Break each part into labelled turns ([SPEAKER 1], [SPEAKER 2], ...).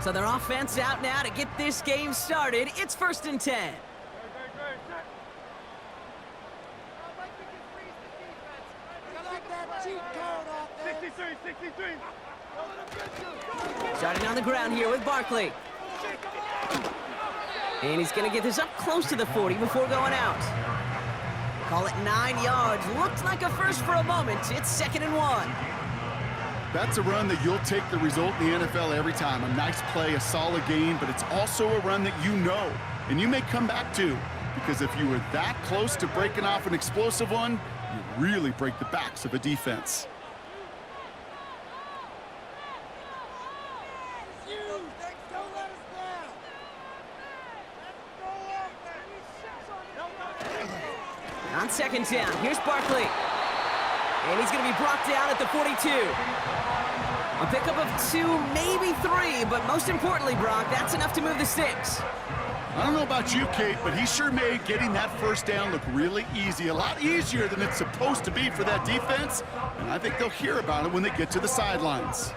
[SPEAKER 1] So their offense out now to get this game started. It's 1st and 10. Starting on the ground here with Barkley. And he's going to get this up close to the 40 before going out. Call it 9 yards. Looked like a first for a moment. It's 2nd and 1.
[SPEAKER 2] That's a run that you'll take the result in the NFL every time. A nice play, a solid gain, but it's also a run that you know and you may come back to, because if you were that close to breaking off an explosive one, you really break the backs of a defense.
[SPEAKER 1] On 2nd down, here's Barkley. And he's going to be brought down at the 42. A pickup of 2, maybe 3, but most importantly, Brock, that's enough to move the sticks.
[SPEAKER 2] I don't know about you, Kate, but he sure made getting that first down look really easy. A lot easier than it's supposed to be for that defense. And I think they'll hear about it when they get to the sidelines.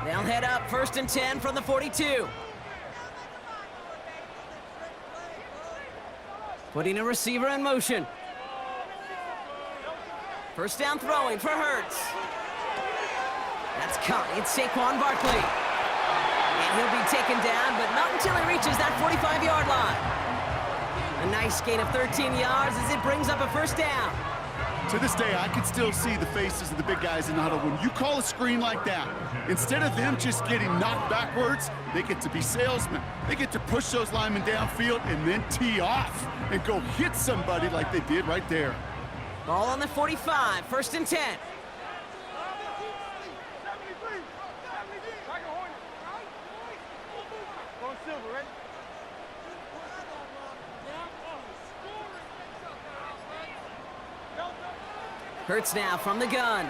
[SPEAKER 1] They'll head up 1st and 10 from the 42. Putting a receiver in motion. First down throwing for Hurts. That's caught. It's Saquon Barkley. And he'll be taken down, but not until he reaches that 45-yard line. A nice gain of 13 yards as it brings up a first down.
[SPEAKER 2] To this day, I can still see the faces of the big guys in the huddle. When you call a screen like that, instead of them just getting knocked backwards, they get to be salesmen. They get to push those linemen downfield and then tee off and go hit somebody like they did right there.
[SPEAKER 1] Ball on the 45, 1st and 10. Hurts now from the gun.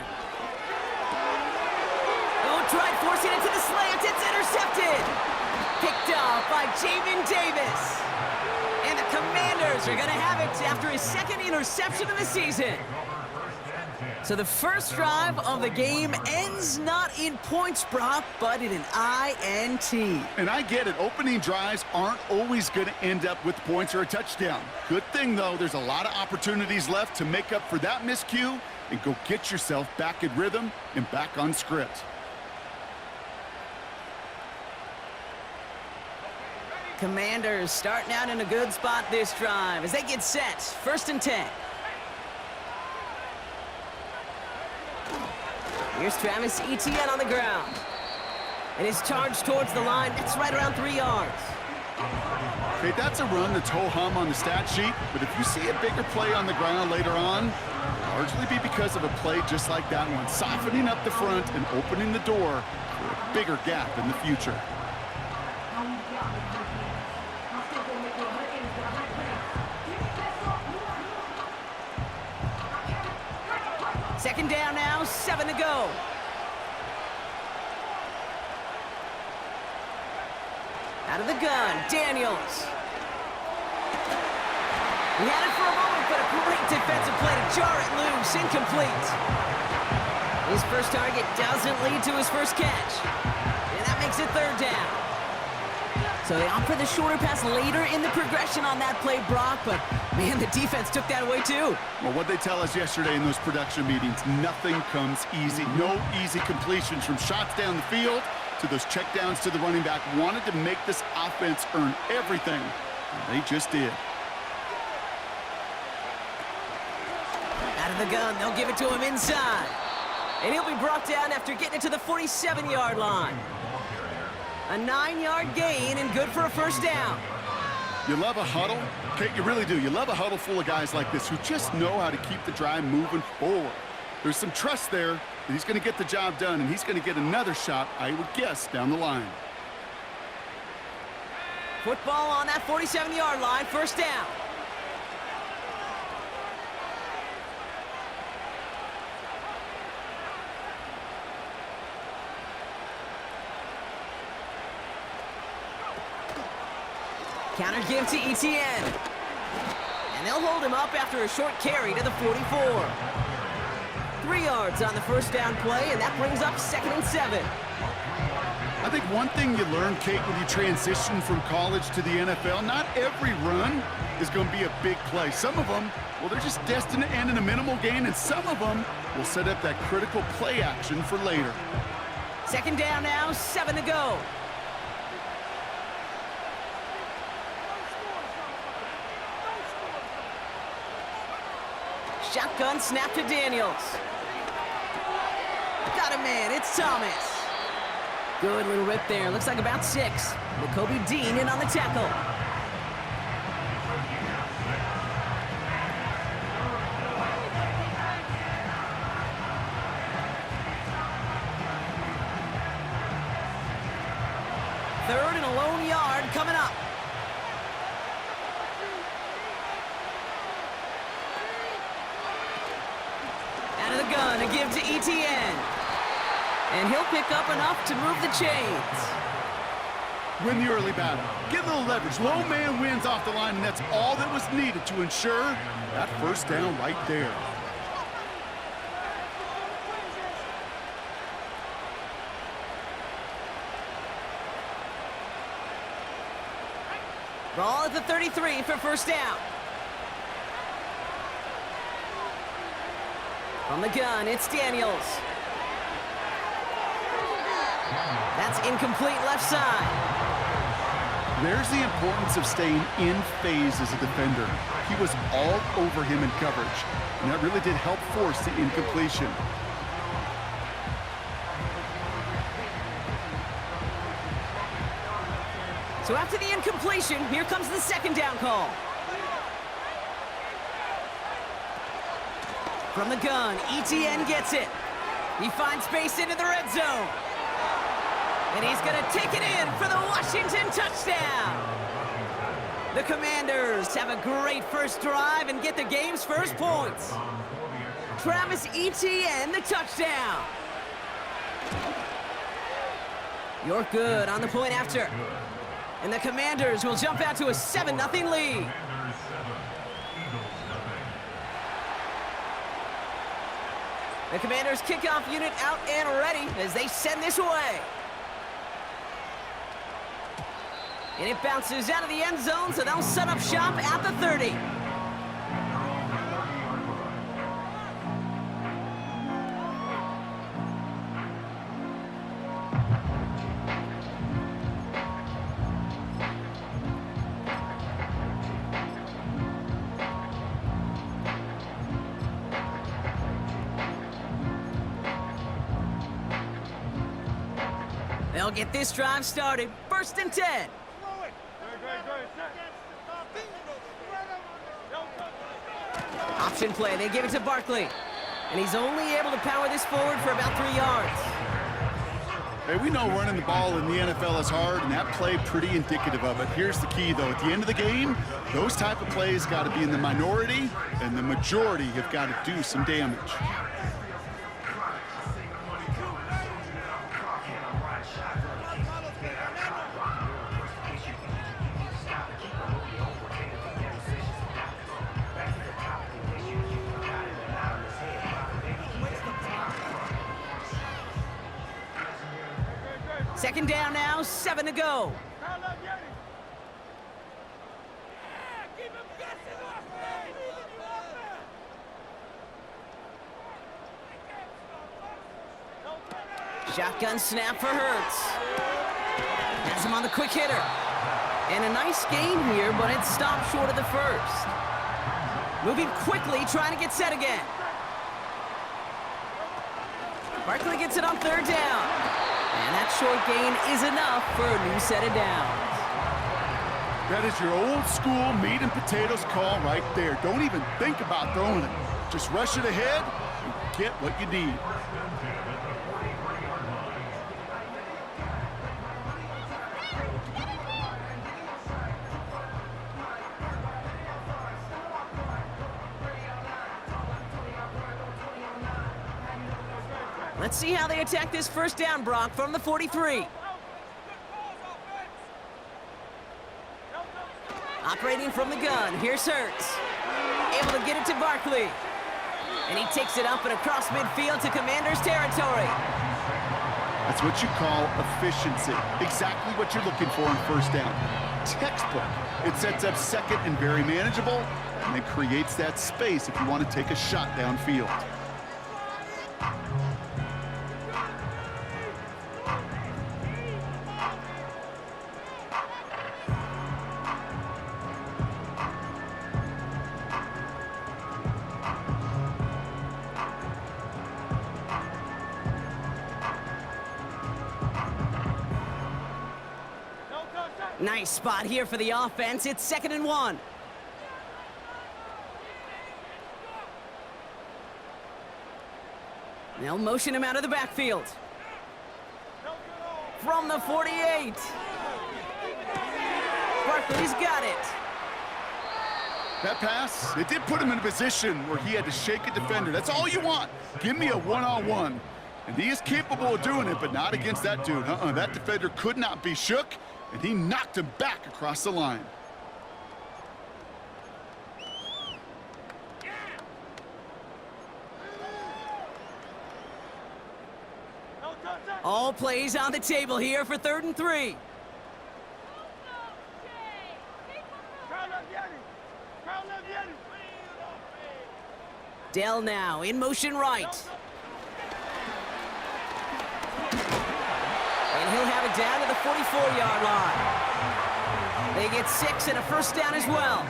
[SPEAKER 1] Oh, tried forcing it to the slant. It's intercepted. Picked off by Jamin Davis. And the Commanders are going to have it after his 2nd interception of the season. So the first drive of the game ends not in points, Brock, but in an INT.
[SPEAKER 2] And I get it. Opening drives aren't always going to end up with points or a touchdown. Good thing, though, there's a lot of opportunities left to make up for that miscue and go get yourself back in rhythm and back on script.
[SPEAKER 1] Commanders starting out in a good spot this drive as they get set. 1st and 10. Here's Travis Etienne on the ground. And his charge towards the line, that's right around 3 yards.
[SPEAKER 2] Okay, that's a run that's ho-hum on the stat sheet, but if you see a bigger play on the ground later on, it'll largely be because of a play just like that one, softening up the front and opening the door for a bigger gap in the future.
[SPEAKER 1] Second down now, 7 to go. Out of the gun, Daniels. He had it for a moment, but a great defensive play to jar it loose, incomplete. His first target doesn't lead to his first catch. And that makes it 3rd down. So they opt for the shorter pass later in the progression on that play, Brock, but man, the defense took that away too.
[SPEAKER 2] Well, what they tell us yesterday in those production meetings, nothing comes easy. No easy completions from shots down the field to those checkdowns to the running back. Wanted to make this offense earn everything, and they just did.
[SPEAKER 1] Out of the gun, they'll give it to him inside. And he'll be brought down after getting it to the 47-yard line. A 9-yard gain and good for a first down.
[SPEAKER 2] You love a huddle? Kate, you really do. You love a huddle full of guys like this who just know how to keep the drive moving forward. There's some trust there that he's going to get the job done, and he's going to get another shot, I would guess, down the line.
[SPEAKER 1] Football on that 47-yard line, first down. Counter give to Etienne. And they'll hold him up after a short carry to the 44. 3 yards on the first down play, and that brings up 2nd and 7.
[SPEAKER 2] I think one thing you learn, Kate, when you transition from college to the NFL, not every run is going to be a big play. Some of them, well, they're just destined to end in a minimal gain, and some of them will set up that critical play action for later.
[SPEAKER 1] 2nd down now, 7 to go. Shotgun snap to Daniels. Got a man, it's Thomas. Good little rip there, looks like about 6. Nakobe Dean in on the tackle. Third and a lone yard coming up. Out of the gun, a give to Etienne. And he'll pick up enough to move the chains.
[SPEAKER 2] Win the early battle. Get a little leverage. Low man wins off the line, and that's all that was needed to ensure that first down right there.
[SPEAKER 1] Ball at the 33 for first down. From the gun, it's Daniels. That's incomplete left side.
[SPEAKER 2] There's the importance of staying in phase as a defender. He was all over him in coverage, and that really did help force the incompletion.
[SPEAKER 1] So after the incompletion, here comes the 2nd down call. From the gun, Etienne gets it. He finds space into the red zone. And he's going to take it in for the Washington touchdown. The Commanders have a great first drive and get the game's first points. Travis Etienne, the touchdown. You're good on the point after. And the Commanders will jump out to a 7-0 lead. The Commanders kickoff unit out and ready as they send this away. And it bounces out of the end zone, so they'll set up shop at the 30. They'll get this drive started. 1st and 10. Option play, they give it to Barkley. And he's only able to power this forward for about 3 yards.
[SPEAKER 2] Hey, we know running the ball in the NFL is hard, and that play pretty indicative of it. Here's the key, though. At the end of the game, those type of plays got to be in the minority, and the majority have got to do some damage.
[SPEAKER 1] Second down now, 7 to go. Shotgun snap for Hurts. Has him on the quick hitter. And a nice gain here, but it stopped short of the first. Moving quickly, trying to get set again. Barkley gets it on 3rd down. And that short gain is enough for a new set of downs.
[SPEAKER 2] That is your old school meat and potatoes call right there. Don't even think about throwing it. Just rush it ahead and get what you need.
[SPEAKER 1] Let's see how they attack this first down, Brock, from the 43. Operating from the gun, here's Hurts. Able to get it to Barkley. And he takes it up and across midfield to Commanders territory.
[SPEAKER 2] That's what you call efficiency. Exactly what you're looking for on first down. Textbook. It sets up second and very manageable, and it creates that space if you want to take a shot downfield.
[SPEAKER 1] Nice spot here for the offense. It's 2nd and 1. They'll motion him out of the backfield. From the 48. Barkley's got it.
[SPEAKER 2] That pass, it did put him in a position where he had to shake a defender. That's all you want. Give me a one-on-one. And he is capable of doing it, but not against that dude. That defender could not be shook, and he knocked him back across the line.
[SPEAKER 1] All plays on the table here for 3rd and 3. Dell now in motion right. And he'll have it down to the 44-yard line. They get 6 and a first down as well.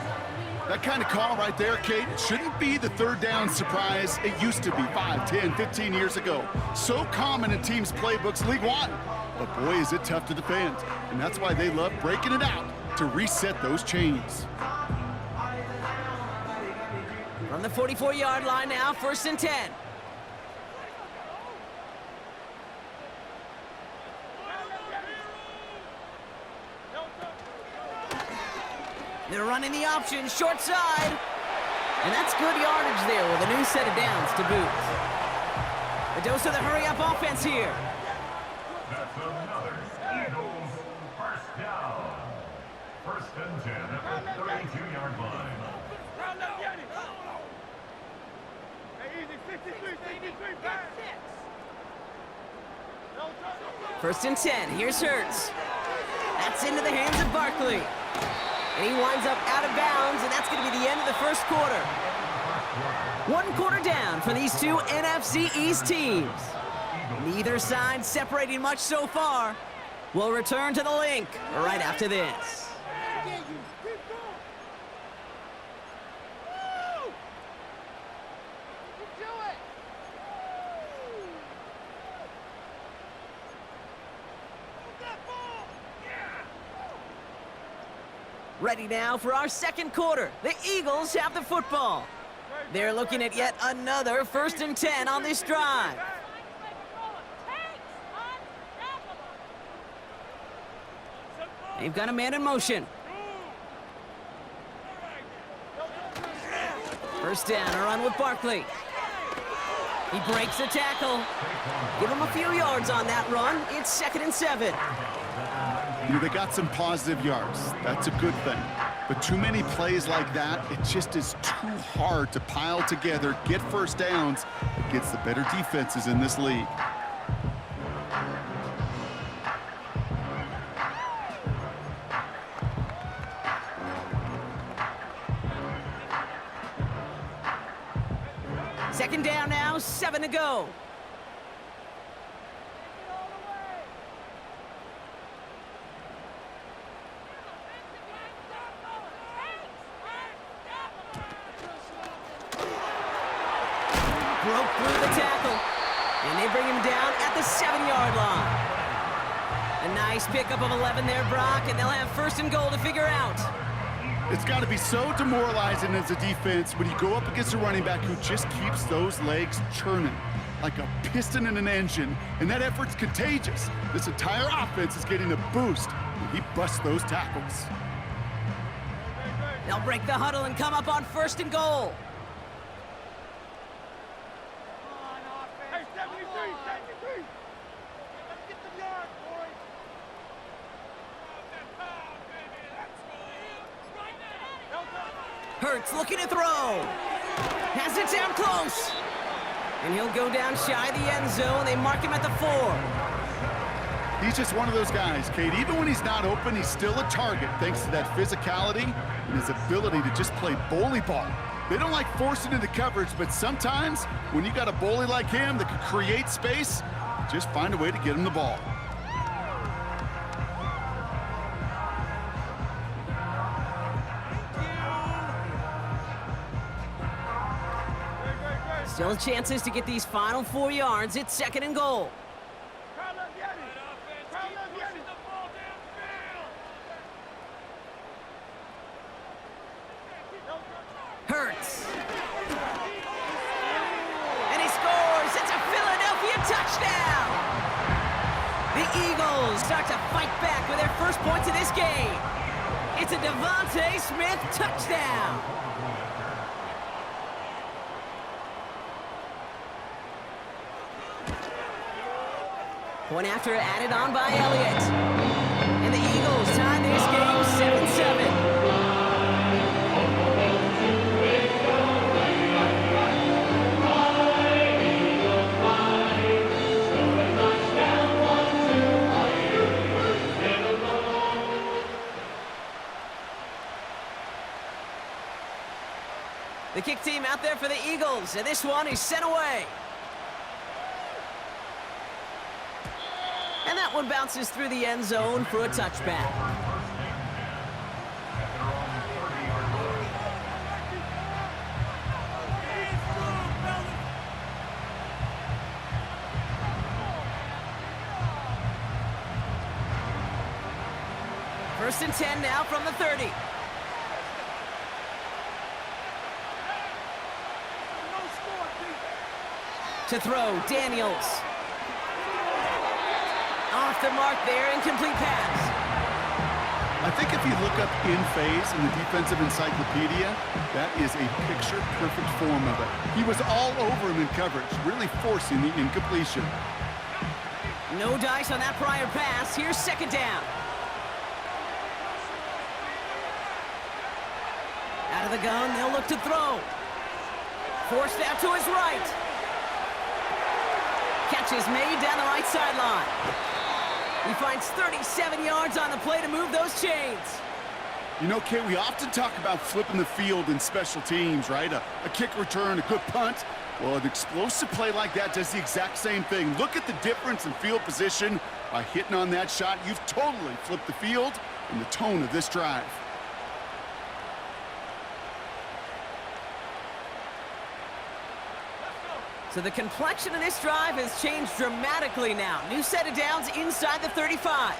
[SPEAKER 2] That kind of call right there, Kate, it shouldn't be the third down surprise it used to be 5, 10, 15 years ago. So common in teams' playbooks League One. But boy, is it tough to defend. And that's why they love breaking it out to reset those chains.
[SPEAKER 1] From the 44-yard line now, 1st and 10. They're running the option, short side. And that's good yardage there with a new set of downs to boot. A dose of the hurry-up offense here.
[SPEAKER 3] That's another Eagles first down. 1st and 10 at the 32-yard line.
[SPEAKER 1] First and 10, here's Hurts. That's into the hands of Barkley. And he winds up out of bounds, and that's going to be the end of the first quarter. 1 quarter down for these two NFC East teams. Neither side separating much so far. We'll return to the link right after this. Ready now for our second quarter. The Eagles have the football. They're looking at yet another 1st and 10 on this drive. They've got a man in motion. First down, a run with Barkley. He breaks the tackle. Give him a few yards on that run. It's 2nd and 7.
[SPEAKER 2] They got some positive yards. That's a good thing. But too many plays like that, it just is too hard to pile together, get first downs against the better defenses in this league.
[SPEAKER 1] Second down now, 7 to go. Broke through the tackle, and they bring him down at the 7-yard line. A nice pickup of 11 there, Brock, and they'll have 1st and goal to figure out.
[SPEAKER 2] It's got to be so demoralizing as a defense when you go up against a running back who just keeps those legs churning like a piston in an engine, and that effort's contagious. This entire offense is getting a boost when he busts those tackles.
[SPEAKER 1] They'll break the huddle and come up on 1st and goal. Hurts looking to throw. Has it down close. And he'll go down shy of the end zone. They mark him at the 4.
[SPEAKER 2] He's just one of those guys, Kate. Even when he's not open, he's still a target thanks to that physicality and his ability to just play bully ball. They don't like forcing into coverage, but sometimes when you got a bully like him that can create space, just find a way to get him the ball.
[SPEAKER 1] Still chances to get these final 4 yards. It's 2nd and goal. Hurts. And he scores. It's a Philadelphia touchdown. The Eagles start to fight back with their first points of this game. It's a Devontae Smith touchdown. Point after added on by Elliott. And the Eagles tie this game 7-7. The kick team out there for the Eagles, and this one is sent away. And that one bounces through the end zone for a touchback. First and 10 now from the 30. To throw, Daniels. Off the mark there, incomplete pass.
[SPEAKER 2] I think if you look up in phase in the defensive encyclopedia, that is a picture-perfect form of it. He was all over him in coverage, really forcing the incompletion.
[SPEAKER 1] No dice on that prior pass. Here's 2nd down. Out of the gun, they'll look to throw. Forced out to his right. Catch is made down the right sideline. He finds 37 yards on the play to move those chains.
[SPEAKER 2] You know, Kate, we often talk about flipping the field in special teams, right? A kick return, a good punt. Well, an explosive play like that does the exact same thing. Look at the difference in field position. By hitting on that shot, you've totally flipped the field and the tone of this drive.
[SPEAKER 1] So the complexion of this drive has changed dramatically now. New set of downs inside the 35.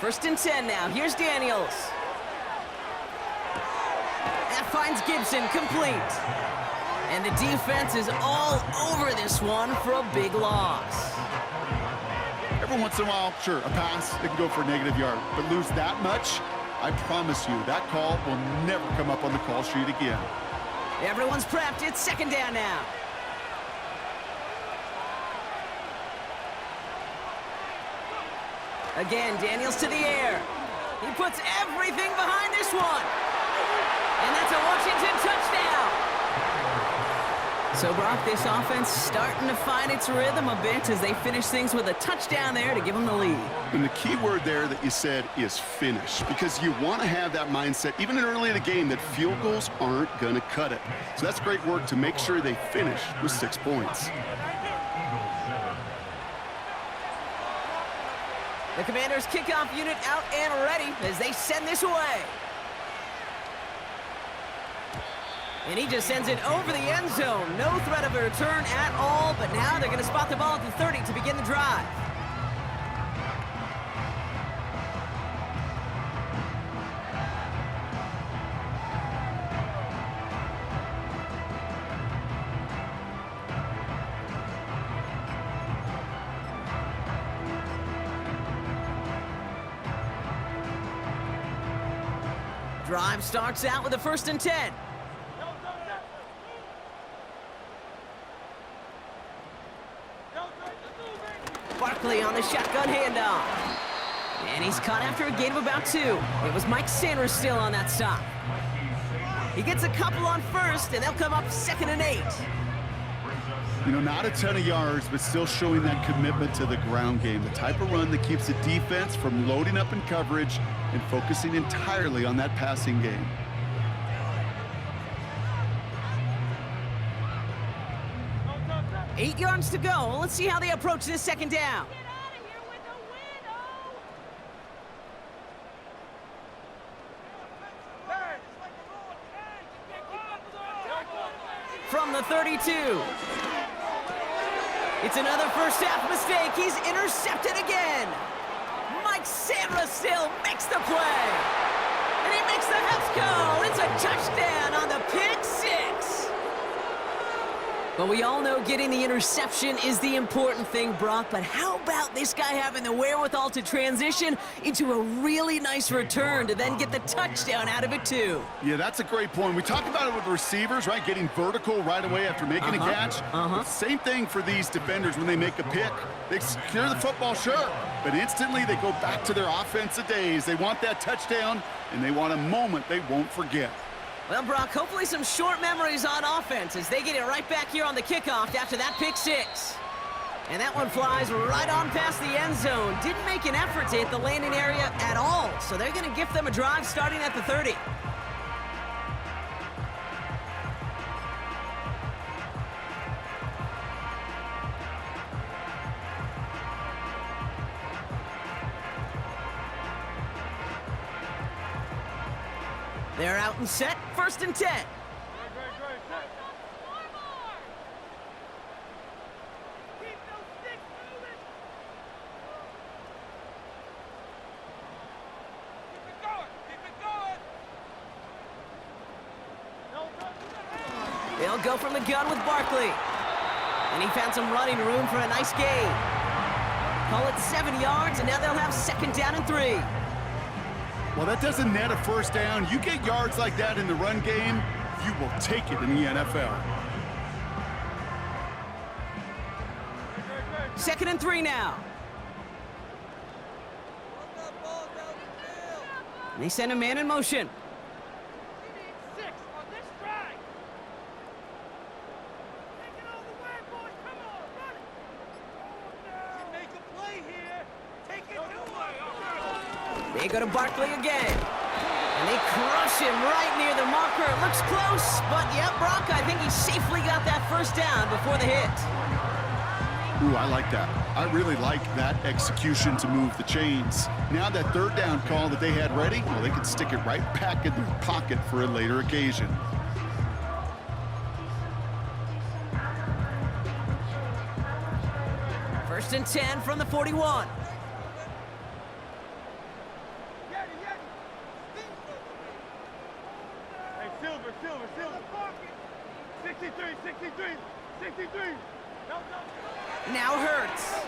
[SPEAKER 1] First and 10 now. Here's Daniels. That finds Gibson complete. And the defense is all over this one for a big loss.
[SPEAKER 2] Every once in a while, sure, a pass, it can go for a negative yard. But lose that much, I promise you, that call will never come up on the call sheet again.
[SPEAKER 1] Everyone's prepped. It's 2nd down now. Again, Daniels to the air. He puts everything behind this one. And that's a Washington touchdown. So, Brock, this offense starting to find its rhythm a bit as they finish things with a touchdown there to give them the lead.
[SPEAKER 2] And the key word there that you said is finish, because you want to have that mindset, even early in the game, that field goals aren't going to cut it. So that's great work to make sure they finish with 6 points.
[SPEAKER 1] The Commanders' kickoff unit out and ready as they send this away. And he just sends it over the end zone. No threat of a return at all, but now they're going to spot the ball at the 30 to begin the drive. Drive starts out with a 1st and 10. Barkley on the shotgun handoff. And he's caught after a gain of about 2. It was Mike Sanders still on that stop. He gets a couple on first, and they'll come up 2nd and 8.
[SPEAKER 2] You know, not a ton of yards, but still showing that commitment to the ground game. The type of run that keeps the defense from loading up in coverage and focusing entirely on that passing game.
[SPEAKER 1] Eight yards to go. Let's see how they approach this 2nd down. From the 32. It's another first half mistake. He's intercepted again. Mike Sanders still makes the play. And he makes the Hets go. It's a touchdown on the pick 6. But we all know getting the interception is the important thing, Brock. But how about this guy having the wherewithal to transition into a really nice return to then get the touchdown out of it, too?
[SPEAKER 2] Yeah, that's a great point. We talk about it with receivers, right? Getting vertical right away after making a catch. Same thing for these defenders when they make a pick. They secure the football, sure, but instantly they go back to their offensive days. They want that touchdown, and they want a moment they won't forget.
[SPEAKER 1] Well, Brock, hopefully some short memories on offense as they get it right back here on the kickoff after that pick 6. And that one flies right on past the end zone. Didn't make an effort to hit the landing area at all, so they're going to gift them a drive starting at the 30. They're out and set, 1st and 10. They'll go from the gun with Barkley. And he found some running room for a nice gain. Call it 7 yards, and now they'll have 2nd down and 3.
[SPEAKER 2] Well, that doesn't net a first down. You get yards like that in the run game, you will take it in the NFL.
[SPEAKER 1] 2nd and 3 now. And they send a man in motion. They go to Barkley again. And they crush him right near the marker. It looks close, but yeah, Brock, I think he safely got that first down before the hit.
[SPEAKER 2] Ooh, I like that. I really like that execution to move the chains. Now that 3rd down call that they had ready, well, they could stick it right back in their pocket for a later occasion.
[SPEAKER 1] First and 10 from the 41. Now Hurts.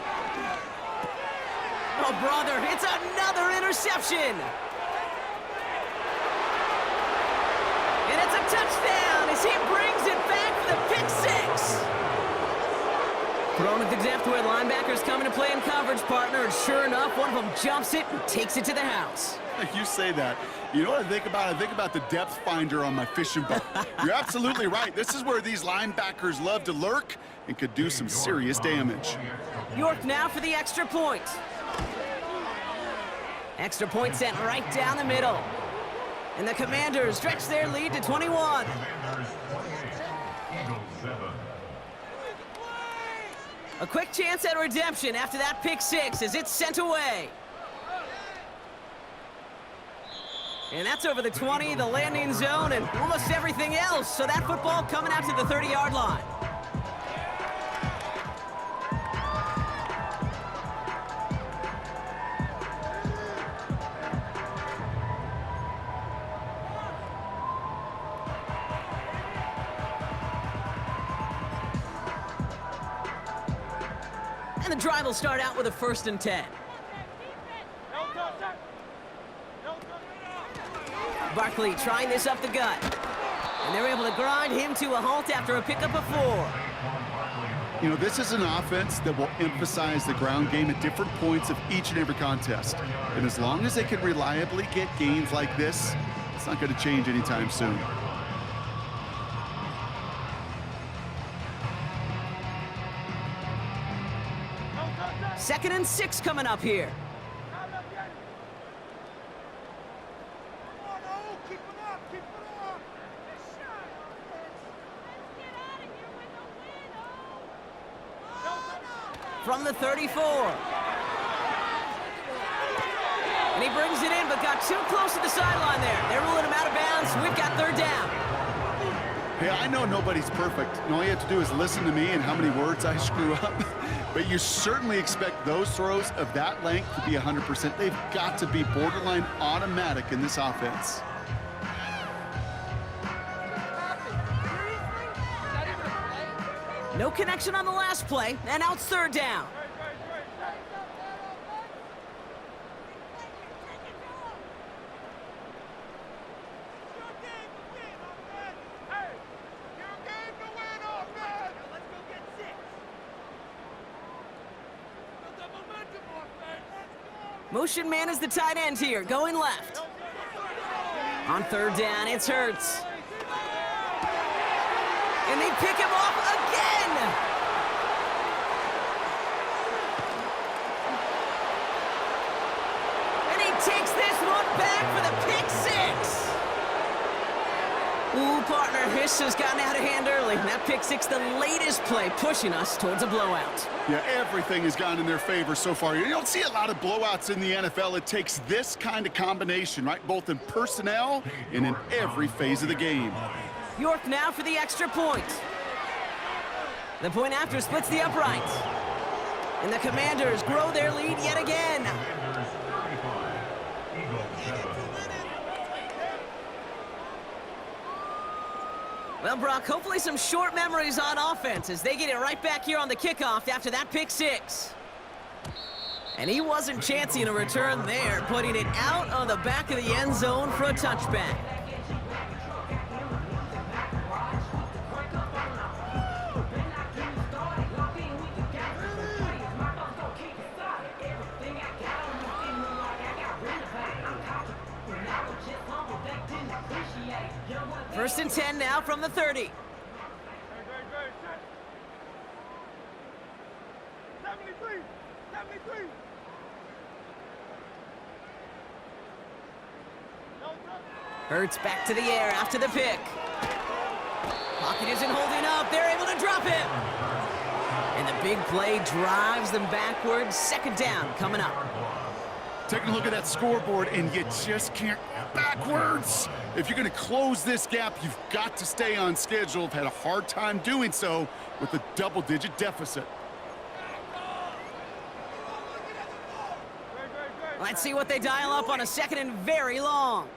[SPEAKER 1] Oh, brother, it's another interception. And it's a touchdown as he brings it back for the pick 6. Thrown at the depth where linebackers come into play in coverage, partner, and sure enough, one of them jumps it and takes it to the house.
[SPEAKER 2] You say that. You know what I think about? I think about the depth finder on my fishing boat. You're absolutely right. This is where these linebackers love to lurk and could do some serious damage.
[SPEAKER 1] York now for the extra point. Extra point sent right down the middle. And the Commanders stretch their lead to 21. A quick chance at redemption after that pick 6 as it's sent away. And that's over the 20, the landing zone, and almost everything else. So that football coming out to the 30-yard line. And the drive will start out with a 1st and 10. Barkley trying this up the gut. And they're able to grind him to a halt after a pickup of 4.
[SPEAKER 2] You know, this is an offense that will emphasize the ground game at different points of each and every contest. And as long as they can reliably get gains like this, it's not going to change anytime soon.
[SPEAKER 1] Second and 6 coming up here. From the 34. And he brings it in, but got too close to the sideline there. They're ruling him out of bounds. We've got 3rd down.
[SPEAKER 2] Hey, I know nobody's perfect. And all you have to do is listen to me and how many words I screw up. But you certainly expect those throws of that length to be 100%. They've got to be borderline automatic in this offense.
[SPEAKER 1] No connection on the last play, and now it's 3rd down. Motion man is the tight end here, going left. On 3rd down, it's Hurts. And they pick him off again! And he takes this one back for the pick 6! Ooh, partner, this has gotten out of hand early. That pick 6, the latest play, pushing us towards a blowout.
[SPEAKER 2] Yeah, everything has gone in their favor so far. You don't see a lot of blowouts in the NFL. It takes this kind of combination, right? Both in personnel and in every phase of the game.
[SPEAKER 1] York now for the extra point. The point after splits the upright. And the Commanders grow their lead yet again. Well, Brock, hopefully some short memories on offense as they get it right back here on the kickoff after that pick 6. And he wasn't chancing a return there, putting it out on the back of the end zone for a touchback. First and 10 now from the 30. Hurts back to the air after the pick. Pocket isn't holding up. They're able to drop him. And the big play drives them backwards. 2nd down coming up.
[SPEAKER 2] Taking a look at that scoreboard, and you just can't backwards. If you're going to close this gap, you've got to stay on schedule. I've had a hard time doing so with a double-digit deficit.
[SPEAKER 1] Let's see what they dial up on a 2nd and very long.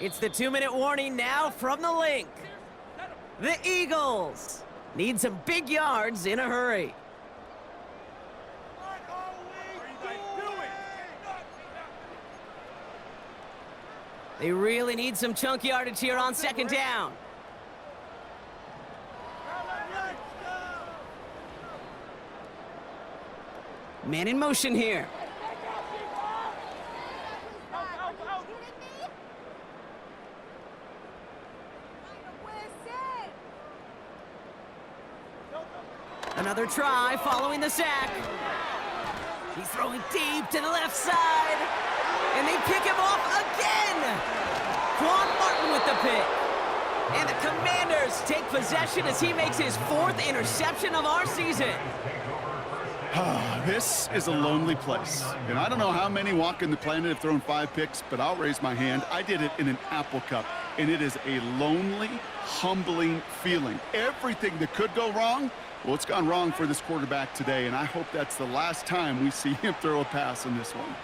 [SPEAKER 1] It's the 2-minute warning now from the link. The Eagles need some big yards in a hurry. They really need some chunk yardage here on 2nd down. Man in motion here. Another try following the sack. He's throwing deep to the left side. And they pick him off again. Quan Martin with the pick. And the Commanders take possession as he makes his 4th interception of our season.
[SPEAKER 2] This is a lonely place. And I don't know how many walking the planet have thrown 5 picks, but I'll raise my hand. I did it in an Apple Cup. And it is a lonely, humbling feeling. Everything that could go wrong, well, it's gone wrong for this quarterback today. And I hope that's the last time we see him throw a pass in this one.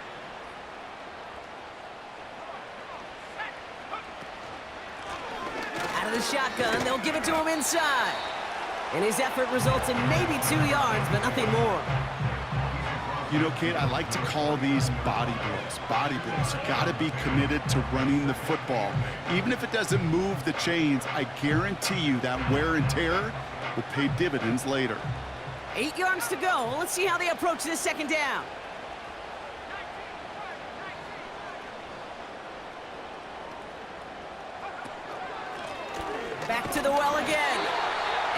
[SPEAKER 1] Out of the shotgun, they'll give it to him inside. And his effort results in maybe 2 yards, but nothing more.
[SPEAKER 2] You know, Kate, I like to call these body blows. Body blows. You got to be committed to running the football. Even if it doesn't move the chains, I guarantee you that wear and tear will pay dividends later.
[SPEAKER 1] 8 yards to go. Let's see how they approach this second down. Back to the well again.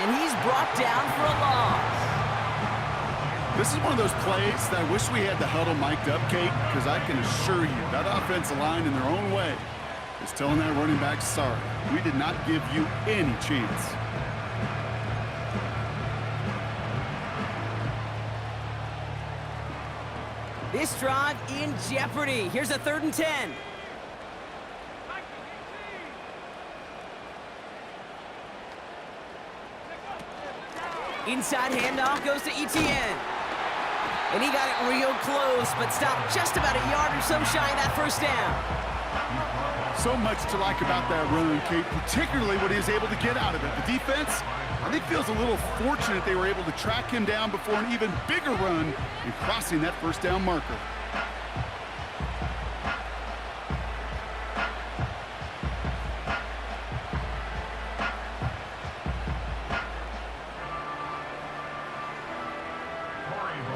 [SPEAKER 1] And he's brought down for a loss.
[SPEAKER 2] This is one of those plays that I wish we had the huddle mic'd up, Kate, because I can assure you that offensive line in their own way is telling that running back, sorry, we did not give you any chance.
[SPEAKER 1] This drive in jeopardy. Here's a 3rd and 10. Inside handoff goes to Etienne. And he got it real close, but stopped just about a yard or so shy of that first down.
[SPEAKER 2] So much to like about that run, Kate, particularly what he was able to get out of it. The defense, I think, feels a little fortunate they were able to track him down before an even bigger run and crossing that first down marker.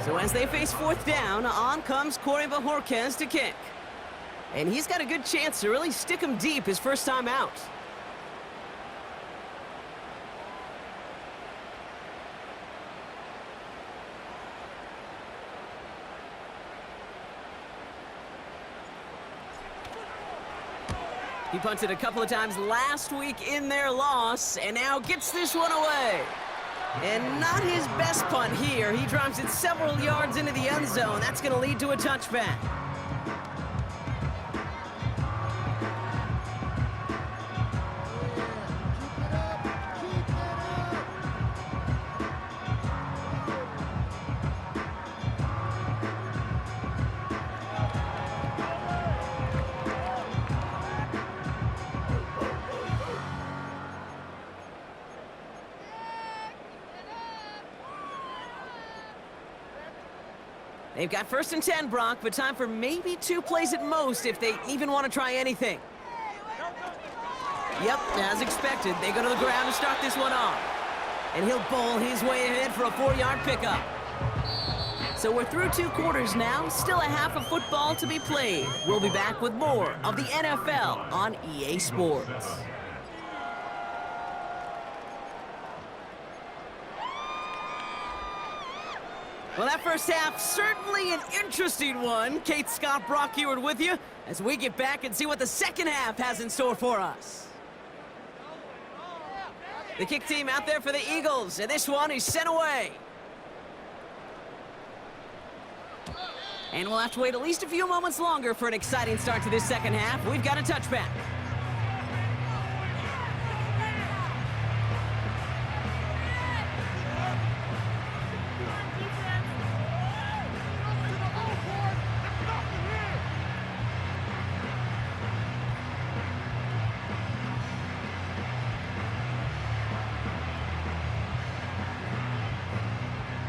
[SPEAKER 1] So as they face 4th down, on comes Corey Bojorquez to kick. And he's got a good chance to really stick him deep his first time out. He punted a couple of times last week in their loss, and now gets this one away. And not his best punt here. He drives it several yards into the end zone. That's going to lead to a touchback. They've got 1st and 10, Brock, but time for maybe 2 plays at most if they even want to try anything. Yep, as expected, they go to the ground to start this one off. And he'll bowl his way ahead for a 4-yard pickup. So we're through 2 quarters now, still a half of football to be played. We'll be back with more of the NFL on EA Sports. Well, that first half, certainly an interesting one. Kate, Scott, Brock Huard with you as we get back and see what the second half has in store for us. The kick team out there for the Eagles, and this one is sent away. And we'll have to wait at least a few moments longer for an exciting start to this second half. We've got a touchback.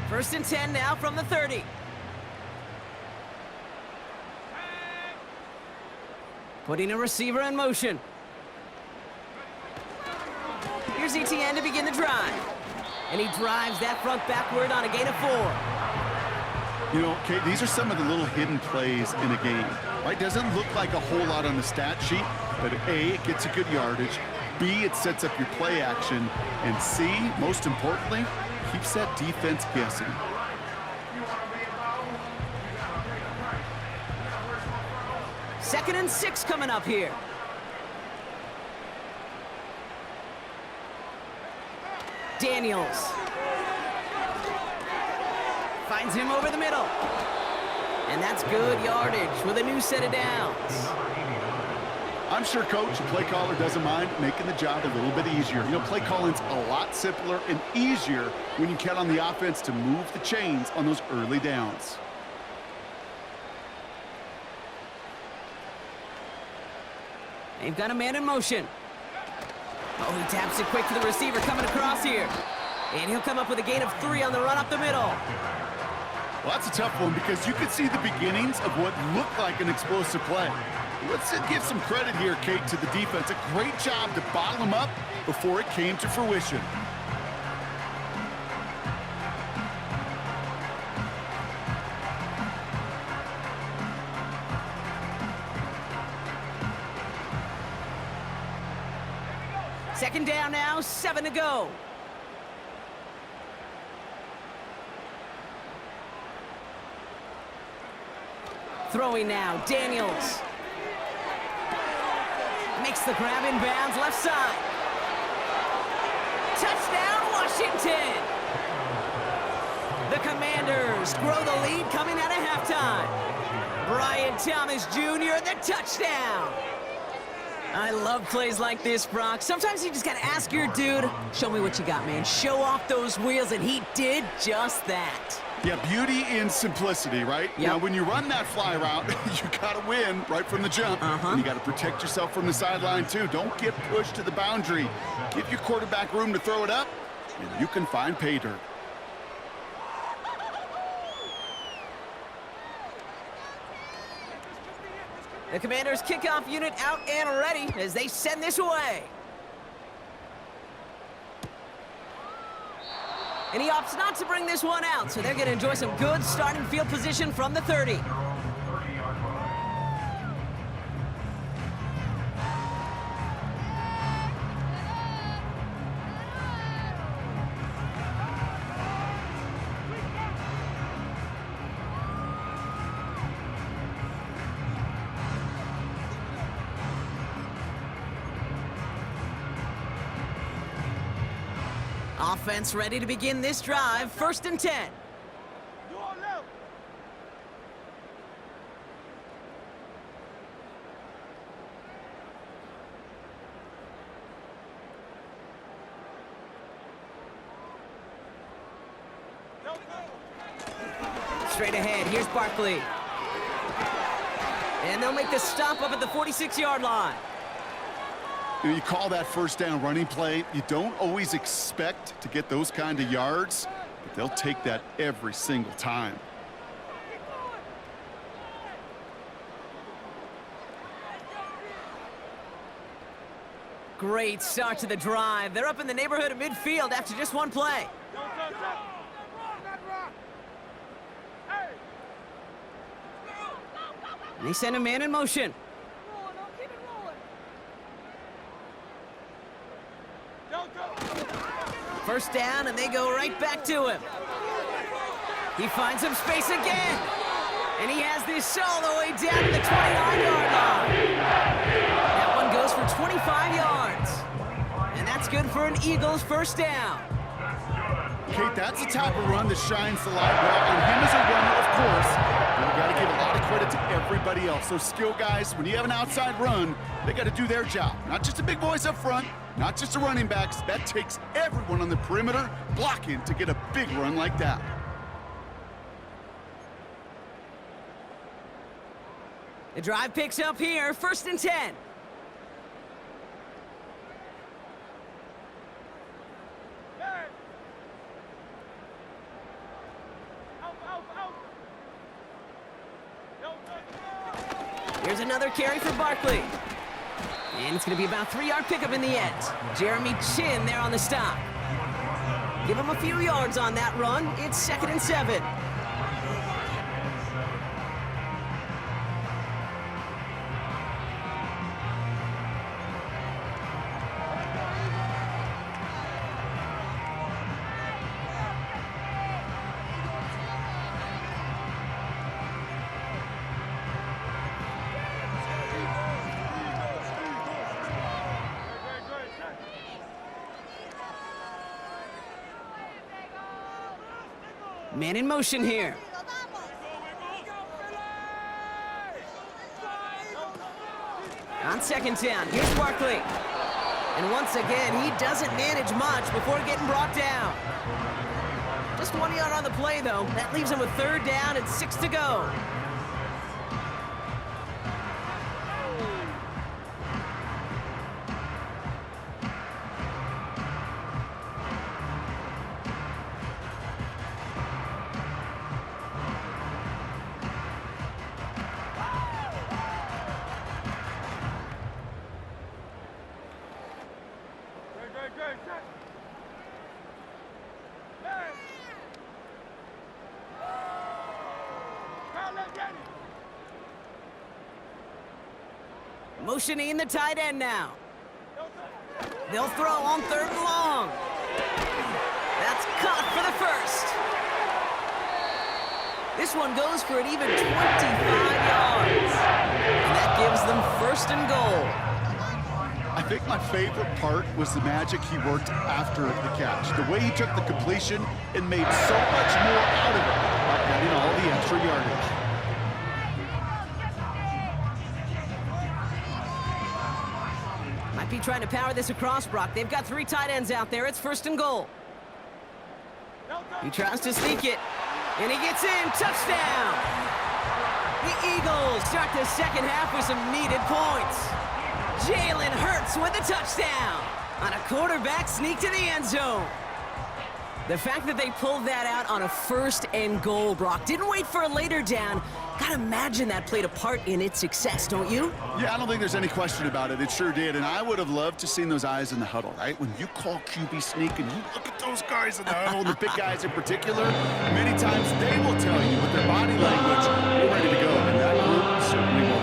[SPEAKER 1] First and 10 now from the 30. Putting a receiver in motion. Here's Etienne to begin the drive. And he drives that front backward on a gain of 4.
[SPEAKER 2] You know, Kate, these are some of the little hidden plays in a game, right? Doesn't look like a whole lot on the stat sheet, but A, it gets a good yardage. B, it sets up your play action. And C, most importantly, keeps that defense guessing.
[SPEAKER 1] Second and 6 coming up here. Daniels. Finds him over the middle. And that's good yardage with a new set of downs.
[SPEAKER 2] I'm sure coach and play caller doesn't mind making the job a little bit easier. You know, play calling's a lot simpler and easier when you count on the offense to move the chains on those early downs.
[SPEAKER 1] They've got a man in motion. Oh, he taps it quick to the receiver coming across here. And he'll come up with a gain of 3 on the run up the middle.
[SPEAKER 2] Well, that's a tough one because you could see the beginnings of what looked like an explosive play. Let's give some credit here, Kate, to the defense. A great job to bottle them up before it came to fruition.
[SPEAKER 1] Second down now, 7 to go. Throwing now, Daniels. Makes the grab in bounds, left side. Touchdown, Washington! The Commanders grow the lead coming out of halftime. Brian Thomas Jr., the touchdown! I love plays like this, Brock. Sometimes you just gotta ask your dude, show me what you got, man. Show off those wheels, and he did just that.
[SPEAKER 2] Yeah, beauty in simplicity, right?
[SPEAKER 1] Yep.
[SPEAKER 2] Now, when you run that fly route, you gotta win right from the jump. And you gotta protect yourself from the sideline, too. Don't get pushed to the boundary. Give your quarterback room to throw it up, and you can find pay dirt.
[SPEAKER 1] The Commanders' kickoff unit out and ready as they send this away. And he opts not to bring this one out, so they're going to enjoy some good starting field position from the 30. Offense ready to begin this drive. 1st and 10. Straight ahead, here's Barkley. And they'll make the stop up at the 46-yard line.
[SPEAKER 2] You call that first down running play. You don't always expect to get those kind of yards, but they'll take that every single time.
[SPEAKER 1] Great start to the drive. They're up in the neighborhood of midfield after just one play. And they send a man in motion. First down, and they go right back to him. He finds some space again. And he has this all the way down to the 29-yard line. That one goes for 25 yards. And that's good for an Eagles first down.
[SPEAKER 2] Kate, that's the type of run that shines the light well on him as a runner, of course. But you got to give a lot of credit to everybody else. Those skill guys, when you have an outside run, they got to do their job. Not just the big boys up front, not just the running backs. That takes everyone on the perimeter blocking to get a big run like that.
[SPEAKER 1] The drive picks up here, 1st and 10. Here's another carry for Barkley. And it's going to be about 3-yard pickup in the end. Jeremy Chin there on the stop. Give him a few yards on that run. It's 2nd and 7. Man in motion here. On 2nd down, here's Barkley. And once again, he doesn't manage much before getting brought down. Just 1 yard on the play, though. That leaves him with 3rd down and 6 to go. Motioning the tight end now. They'll throw on 3rd and long. That's caught for the first. This one goes for an even 25 yards. And that gives them 1st and goal.
[SPEAKER 2] I think my favorite part was the magic he worked after the catch. The way he took the completion and made so much more out of it by adding all the extra yardage.
[SPEAKER 1] Might be trying to power this across, Brock. They've got 3 tight ends out there. It's 1st and goal. He tries to sneak it, and he gets in. Touchdown! The Eagles start the second half with some needed points. Jalen Hurts with a touchdown on a quarterback sneak to the end zone. The fact that they pulled that out on a 1st and goal, Brock, didn't wait for a later down. Gotta imagine that played a part in its success, don't you?
[SPEAKER 2] Yeah, I don't think there's any question about it. It sure did, and I would have loved to seen those eyes in the huddle, right? When you call QB sneak and you look at those guys in the huddle, the big guys in particular, many times they will tell you with their body language, we're ready to go, and that group certainly was.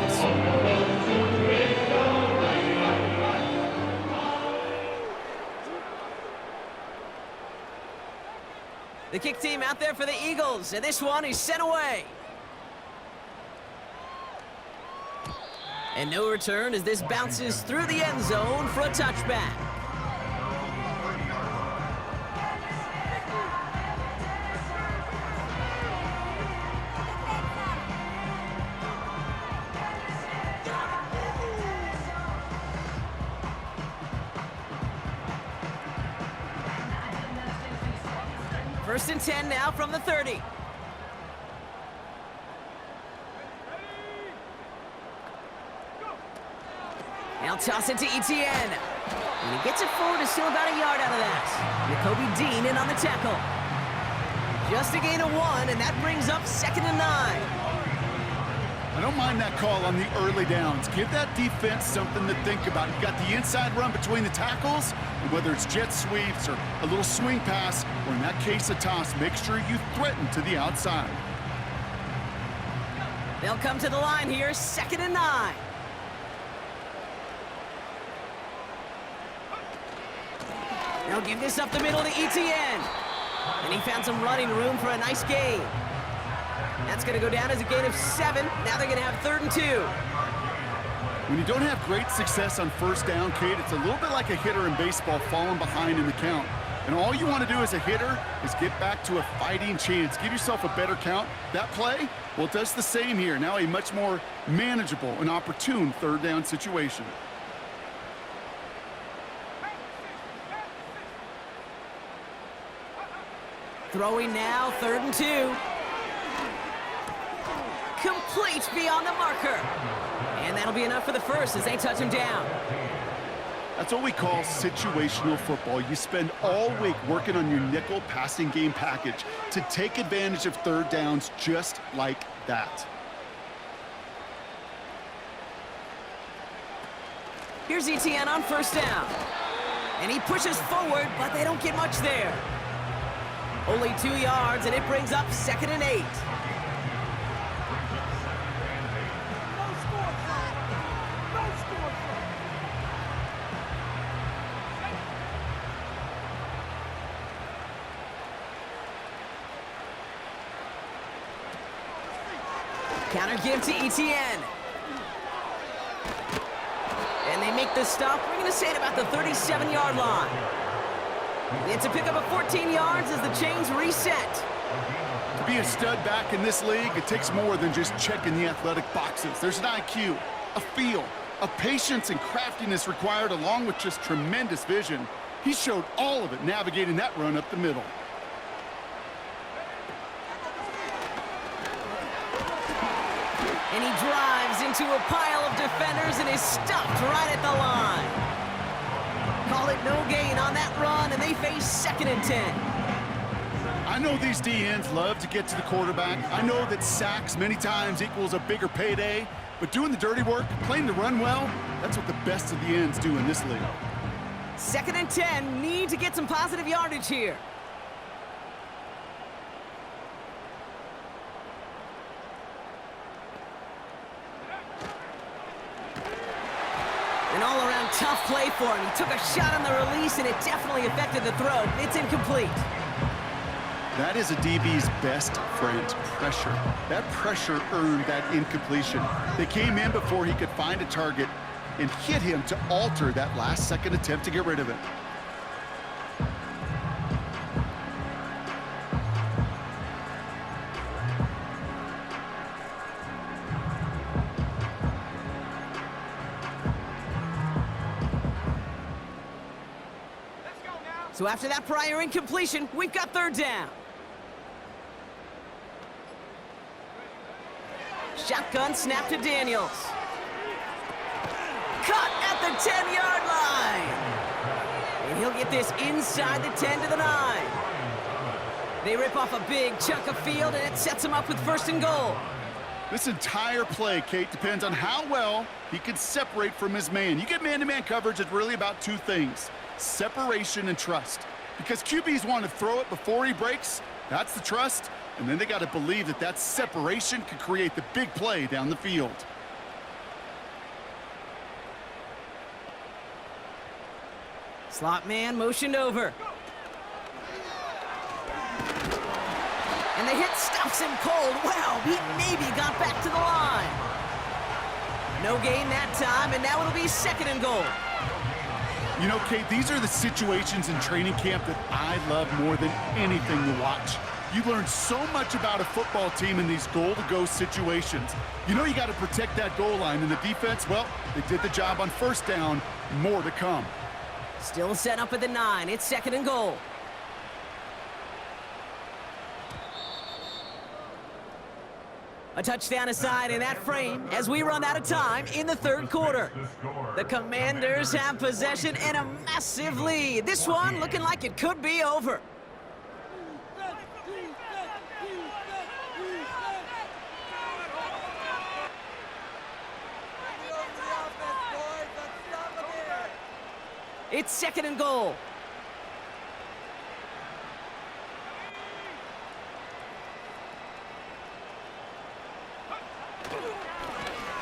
[SPEAKER 1] The kick team out there for the Eagles, and this one is sent away. And no return as this bounces through the end zone for a touchback. First and 10 now from the 30. Now toss it to Etienne. And he gets it forward to still about a yard out of that. Nakobe Dean in on the tackle. Just a gain of 1, and that brings up 2nd and 9.
[SPEAKER 2] I don't mind that call on the early downs. Give that defense something to think about. You've got the inside run between the tackles, and whether it's jet sweeps or a little swing pass, or in that case a toss, make sure you threaten to the outside.
[SPEAKER 1] They'll come to the line here, 2nd and 9. They'll give this up the middle to Etienne. And he found some running room for a nice gain. That's going to go down as a gain of 7. Now they're going to have 3rd and 2.
[SPEAKER 2] When you don't have great success on 1st down, Kate, it's a little bit like a hitter in baseball falling behind in the count. And all you want to do as a hitter is get back to a fighting chance. Give yourself a better count. That play, well, it does the same here. Now a much more manageable and opportune 3rd down situation.
[SPEAKER 1] Throwing now, 3rd and 2. Complete beyond the marker. And that'll be enough for the first as they touch him down.
[SPEAKER 2] That's what we call situational football. You spend all week working on your nickel passing game package to take advantage of 3rd downs just like that.
[SPEAKER 1] Here's Etienne on 1st down. And he pushes forward, but they don't get much there. Only 2 yards, and it brings up 2nd and 8. Counter give to Etienne. And they make the stop. We're going to say it about the 37-yard line. It's a pickup of 14 yards as the chains reset.
[SPEAKER 2] To be a stud back in this league, it takes more than just checking the athletic boxes. There's an IQ, a feel, a patience and craftiness required along with just tremendous vision. He showed all of it navigating that run up the middle.
[SPEAKER 1] And he drives into a pile of defenders and is stopped right at the line. Call it no gain on that run, and they face 2nd and 10.
[SPEAKER 2] I know these DNs love to get to the quarterback. I know that sacks many times equals a bigger payday, but doing the dirty work, playing the run well, that's what the best of the ends do in this league.
[SPEAKER 1] 2nd and 10, need to get some positive yardage here. An all-around tough play for him. He took a shot on the release, and it definitely affected the throw. It's incomplete.
[SPEAKER 2] That is a DB's best friend, pressure. That pressure earned that incompletion. They came in before he could find a target and hit him to alter that last-second attempt to get rid of it.
[SPEAKER 1] So after that prior incompletion, we've got 3rd down. Shotgun snap to Daniels. Cut at the 10-yard line. And he'll get this inside the 10 to the 9. They rip off a big chunk of field, and it sets him up with 1st and goal.
[SPEAKER 2] This entire play, Kate, depends on how well he can separate from his man. You get man-to-man coverage, it's really about 2 things: separation and trust. Because QBs want to throw it before he breaks, that's the trust, and then they got to believe that that separation can create the big play down the field.
[SPEAKER 1] Slot man motioned over. And the hit stuffs him cold. Wow, he maybe got back to the line. No gain that time, and now it'll be 2nd and goal.
[SPEAKER 2] You know, Kate, these are the situations in training camp that I love more than anything to watch. You learn so much about a football team in these goal-to-go situations. You know you got to protect that goal line, and the defense, well, they did the job on 1st down. More to come.
[SPEAKER 1] Still set up at the 9. It's 2nd and goal. A touchdown aside in that frame as we run out of time in the 3rd quarter. The Commanders have possession and a massive lead. This one looking like it could be over. It's 2nd and goal.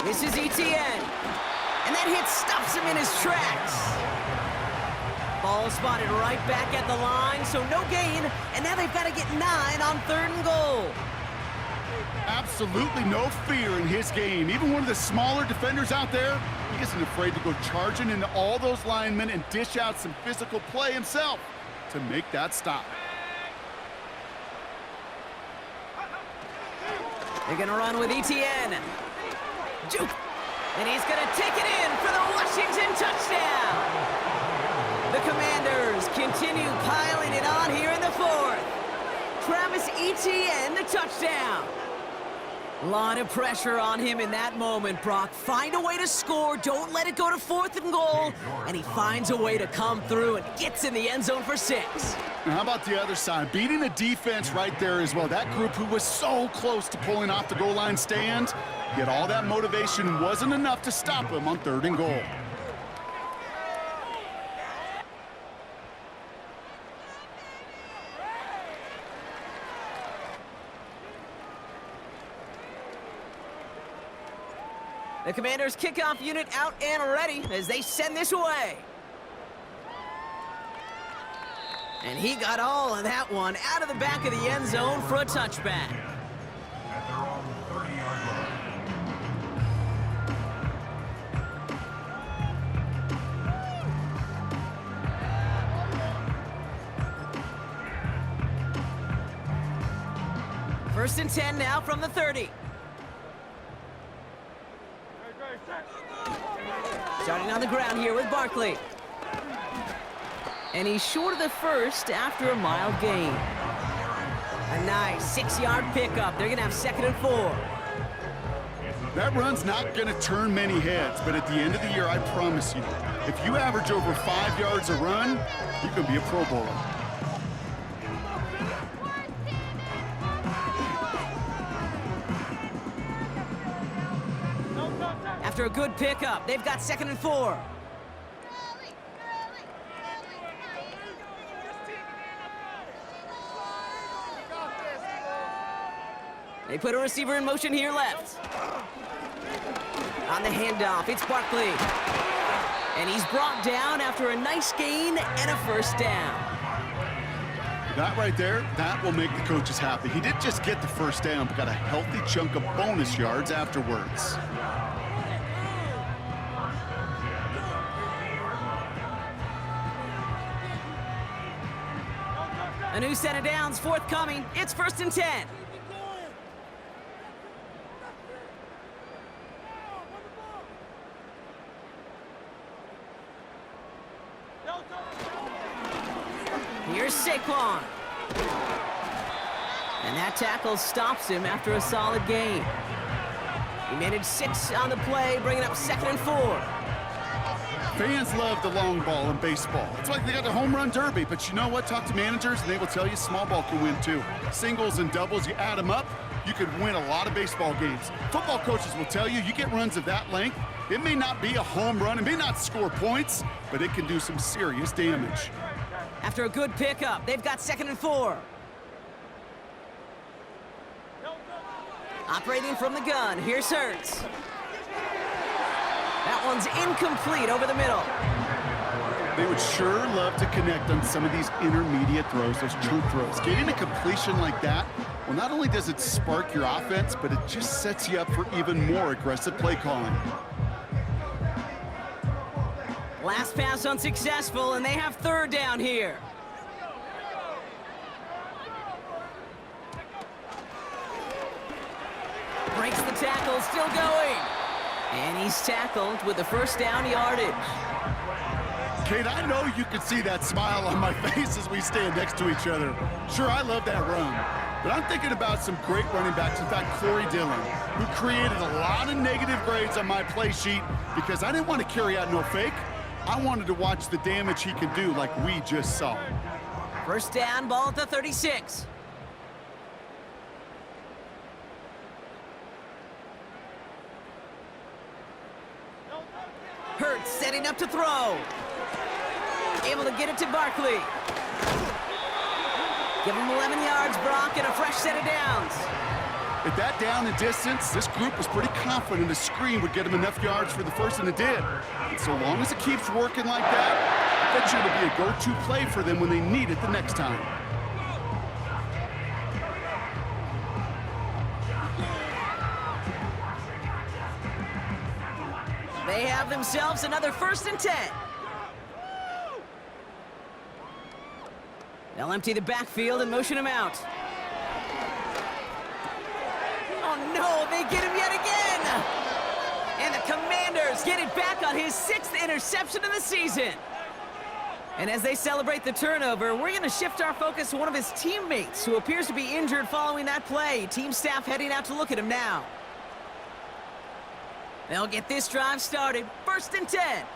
[SPEAKER 1] This is Etienne. And that hit stops him in his tracks. Ball spotted right back at the line, so no gain. And now they've got to get 9 on 3rd and goal.
[SPEAKER 2] Absolutely no fear in his game. Even one of the smaller defenders out there, he isn't afraid to go charging into all those linemen and dish out some physical play himself to make that stop.
[SPEAKER 1] They're going to run with Etienne. Juke. And he's going to take it in for the Washington touchdown. The Commanders continue piling it on here in the 4th. Travis Etienne, the touchdown. A lot of pressure on him in that moment, Brock. Find a way to score. Don't let it go to 4th and goal. And he finds a way to come through and gets in the end zone for 6.
[SPEAKER 2] Now, how about the other side? Beating the defense right there as well. That group who was so close to pulling off the goal line stand, yet all that motivation wasn't enough to stop him on 3rd and goal.
[SPEAKER 1] The Commanders' kickoff unit out and ready as they send this away. And he got all of that one out of the back of the end zone for a touchback.
[SPEAKER 3] At their own 30-yard line.
[SPEAKER 1] 1st and 10 now from the 30. Starting on the ground here with Barkley. And he's short of the 1st after a mild gain. A nice 6-yard pickup. They're going to have 2nd and 4.
[SPEAKER 2] That run's not going to turn many heads, but at the end of the year, I promise you, if you average over 5 yards a run, you can be a Pro Bowler.
[SPEAKER 1] After a good pickup, they've got 2nd and 4. They put a receiver in motion here left. On the handoff, it's Barkley. And he's brought down after a nice gain and a first down.
[SPEAKER 2] That right there, that will make the coaches happy. He didn't just get the first down, but got a healthy chunk of bonus yards afterwards.
[SPEAKER 1] A new set of downs forthcoming. It's 1st and 10. Here's Saquon. And that tackle stops him after a solid gain. He managed 6 on the play, bringing up 2nd and 4.
[SPEAKER 2] Fans love the long ball in baseball. It's like they got the home run derby, but you know what? Talk to managers and they will tell you small ball can win too. Singles and doubles, you add them up, you could win a lot of baseball games. Football coaches will tell you get runs of that length. It may not be a home run, it may not score points, but it can do some serious damage.
[SPEAKER 1] After a good pickup, they've got 2nd and 4. Operating from the gun, here's Hurts. That one's incomplete over the middle.
[SPEAKER 2] They would sure love to connect on some of these intermediate throws, those true throws. Getting a completion like that, well, not only does it spark your offense, but it just sets you up for even more aggressive play calling.
[SPEAKER 1] Last pass unsuccessful, and they have 3rd down here. Breaks the tackle, still going. And he's tackled with the first down yardage.
[SPEAKER 2] Kate, I know you can see that smile on my face as we stand next to each other. Sure, I love that run. But I'm thinking about some great running backs. In fact, Corey Dillon, who created a lot of negative grades on my play sheet because I didn't want to carry out no fake. I wanted to watch the damage he can do like we just saw.
[SPEAKER 1] First down, ball at the 36. Hurts setting up to throw. Able to get it to Barkley. Give him 11 yards, Brock, and a fresh set of downs.
[SPEAKER 2] At that down and distance, this group was pretty confident a screen would get him enough yards for the first, and it did. And so long as it keeps working like that, I bet you it'll be a go-to play for them when they need it the next time.
[SPEAKER 1] They have themselves another 1st and 10. They'll empty the backfield and motion him out. Oh no, they get him yet again! And the Commanders get it back on his 6th interception of the season. And as they celebrate the turnover, we're going to shift our focus to one of his teammates who appears to be injured following that play. Team staff heading out to look at him now. They'll get this drive started. 1st and 10.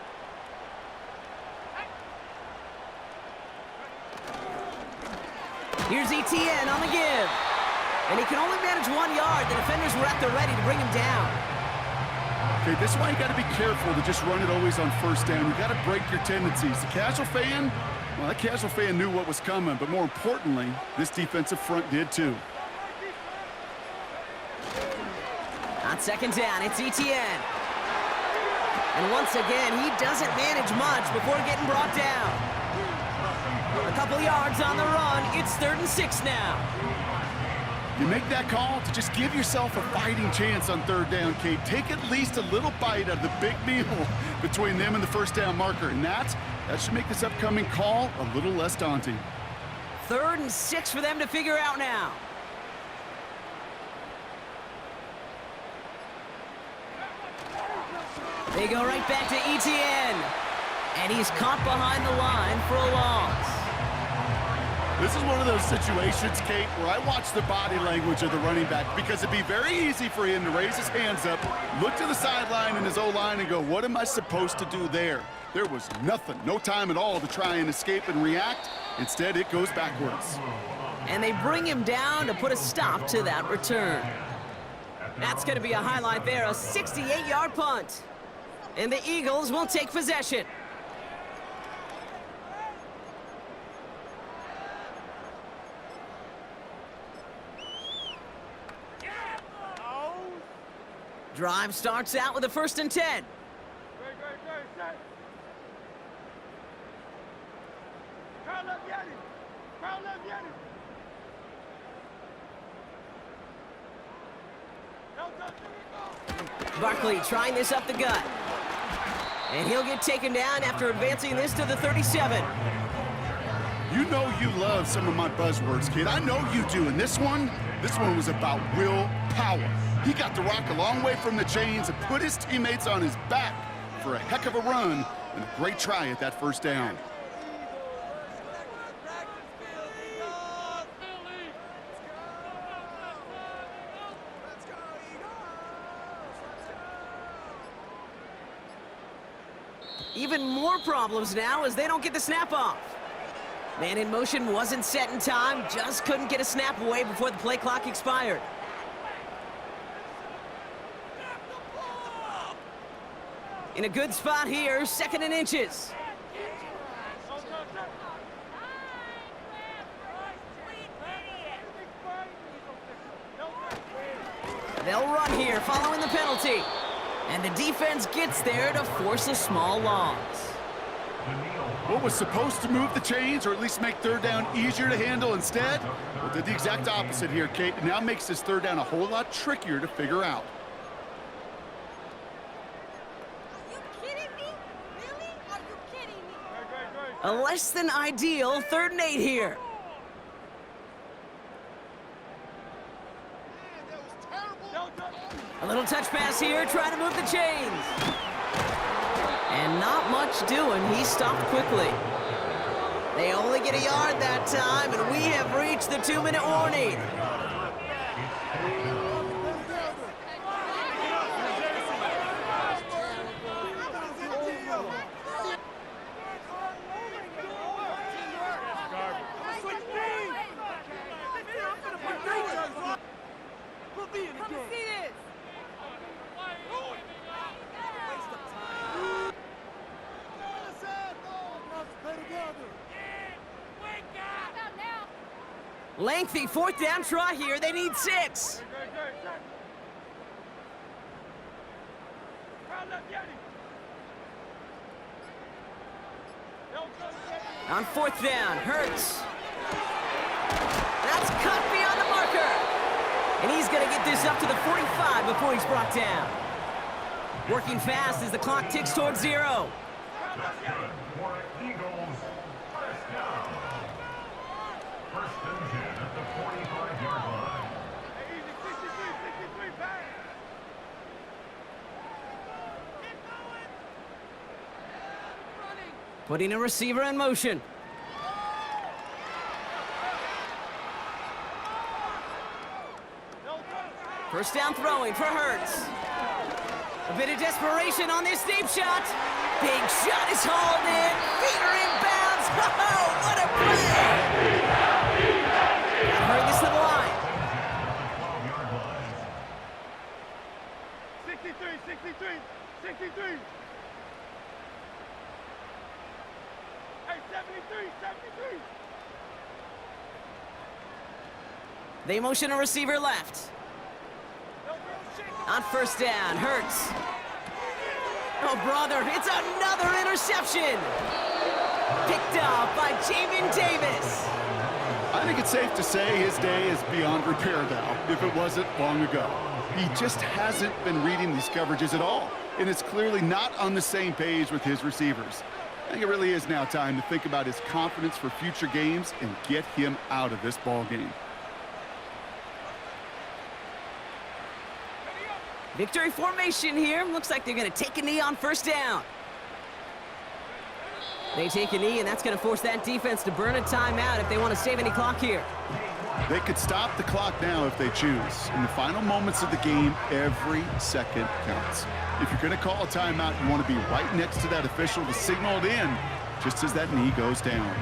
[SPEAKER 1] Here's ETN on the give. And he can only manage 1 yard. The defenders were at the ready to bring him down.
[SPEAKER 2] Okay, this is why you got to be careful to just run it always on first down. You got to break your tendencies. The casual fan, well, that casual fan knew what was coming, but more importantly, this defensive front did too.
[SPEAKER 1] On 2nd down, it's ETN. And once again, he doesn't manage much before getting brought down. A couple yards on the run. It's 3rd and 6 now.
[SPEAKER 2] You make that call to just give yourself a fighting chance on 3rd down, Kate. Take at least a little bite out of the big meal between them and the first down marker. And that should make this upcoming call a little less daunting.
[SPEAKER 1] 3rd and 6 for them to figure out now. They go right back to ETN. And he's caught behind the line for a loss.
[SPEAKER 2] This is one of those situations, Kate, where I watch the body language of the running back because it'd be very easy for him to raise his hands up, look to the sideline in his O-line and go, what am I supposed to do there? There was nothing, no time at all to try and escape and react. Instead, it goes backwards.
[SPEAKER 1] And they bring him down to put a stop to that return. That's going to be a highlight there, a 68-yard punt. And the Eagles will take possession. Drive starts out with a 1st and 10. Barkley trying this up the gut. And he'll get taken down after advancing this to the 37.
[SPEAKER 2] You know you love some of my buzzwords, kid. I know you do. And this one was about will power. He got the rock a long way from the chains and put his teammates on his back for a heck of a run and a great try at that 1st down.
[SPEAKER 1] Even more problems now as they don't get the snap off. Man in motion wasn't set in time, just couldn't get a snap away before the play clock expired. In a good spot here, 2nd and inches. They'll run here following the penalty. And the defense gets there to force a small loss.
[SPEAKER 2] What was supposed to move the chains, or at least make 3rd down easier to handle instead, well, did the exact opposite here, Kate. It now makes this 3rd down a whole lot trickier to figure out.
[SPEAKER 4] Are you kidding me? Really? Are you kidding me?
[SPEAKER 1] A less than ideal 3rd and 8 here. A little touch pass here, trying to move the chains. And not much doing, he stopped quickly. They only get a yard that time, and we have reached the 2-minute warning. Lengthy 4th down try here. They need 6. On 4th down, Hurts. That's cut beyond the marker. And he's going to get this up to the 45 before he's brought down. Working fast as the clock ticks towards 0.
[SPEAKER 3] That's good for Eagles. 1st down. 1st and 10 at the 45-yard line.
[SPEAKER 1] Putting a receiver in motion. First down throwing for Hurts. A bit of desperation on this deep shot. Big shot is hauled in. Feet are in bounds. Oh, what a play! Hurry this to the line.
[SPEAKER 5] 63. Hey, 73.
[SPEAKER 1] They motion a receiver left. On first down, Hurts. Oh, brother, it's another interception. Picked off by Jamin Davis.
[SPEAKER 2] I think it's safe to say his day is beyond repair now, if it wasn't long ago. He just hasn't been reading these coverages at all, and it's clearly not on the same page with his receivers. I think it really is now time to think about his confidence for future games and get him out of this ball game.
[SPEAKER 1] Victory formation here. Looks like they're going to take a knee on first down. They take a knee, and that's going to force that defense to burn a timeout if they want to save any clock here.
[SPEAKER 2] They could stop the clock now if they choose. In the final moments of the game, every second counts. If you're going to call a timeout, you want to be right next to that official to signal it in just as that knee goes down.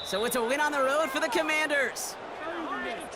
[SPEAKER 1] So it's a win on the road for the Commanders.